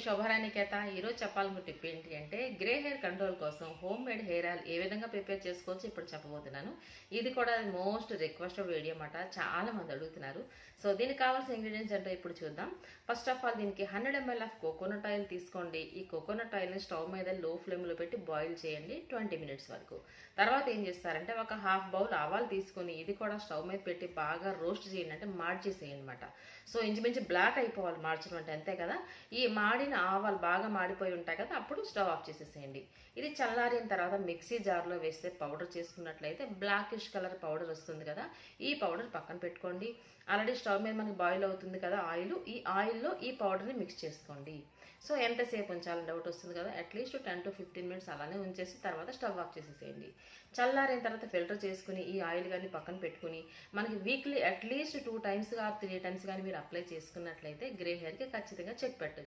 శుభరానికేత ఈరోజు చెప్పాలనుకున్న టిప్ ఏంటి అంటే గ్రే హెయిర్ కంట్రోల్ కోసం హోమ్ మేడ్ హెయిర్ ఆయిల్ ఏ విధంగా ప్రిపేర్ చేసుకోవచ్చు ఇప్పుడు చెప్పబోతున్నాను. ఇది కూడా మోస్ట్ రిక్వెస్టెడ్ వీడియో అన్నమాట. చాలా మంది అడుగుతున్నారు. సో దీనికి కావాల్సిన ఇంగ్రీడియంట్స్ అంటే ఇప్పుడు చూద్దాం. ఫస్ట్ ఆఫ్ ఆల్ దీనికి 100 ml ఆఫ్ కోకోనట్ ఆయిల్ తీసుకోండి. ఈ కోకోనట్ ఆయిల్ని స్టవ్ మీద లో ఫ్లేమ్లో పెట్టి బాయిల్ చేయండి 20 మినిట్స్ వరకు. తర్వాత ఏం చేస్తారంటే ఒక హాఫ్ బౌల్ ఆవాలు తీసుకొని ఇది కూడా స్టవ్ మీద పెట్టి బాగా రోస్ట్ చేయండి, అంటే మార్చేసేయండి అనమాట. సో ఇంచుమించు బ్లాక్ అయిపోవాలి మార్చడం అంటే, అంతే కదా. ఈ మాడిన ఆవాలు బాగా మాడిపోయి ఉంటాయి కదా, అప్పుడు స్టవ్ ఆఫ్ చేసేసేయండి. ఇది చల్లారిన తర్వాత మిక్సీ జార్లో వేస్తే పౌడర్ చేసుకున్నట్లయితే బ్లాకిష్ కలర్ పౌడర్ వస్తుంది కదా. ఈ పౌడర్ పక్కన పెట్టుకోండి. ఆల్రెడీ స్టవ్ మీద మనకి బాయిల్ అవుతుంది కదా ఆయిల్, ఈ ఆయిల్లో ఈ పౌడర్ని మిక్స్ చేసుకోండి. సో ఎంతసేపు ఉంచాలని డౌట్ వస్తుంది కదా, అట్లీస్ట్ 10 to 15 మినిట్స్ అలానే ఉంచేసి తర్వాత స్టవ్ ఆఫ్ చేసేసేయండి. చల్లారిన తర్వాత ఫిల్టర్ చేసుకుని ఈ ఆయిల్ కానీ పక్కన పెట్టుకుని మనకి వీక్లీ అట్లీస్ట్ 2 times 3 times కానీ మీరు అప్లై చేసుకున్నట్లయితే గ్రే హెయిర్కి ఖచ్చితంగా చెక్ పెట్టచ్చు.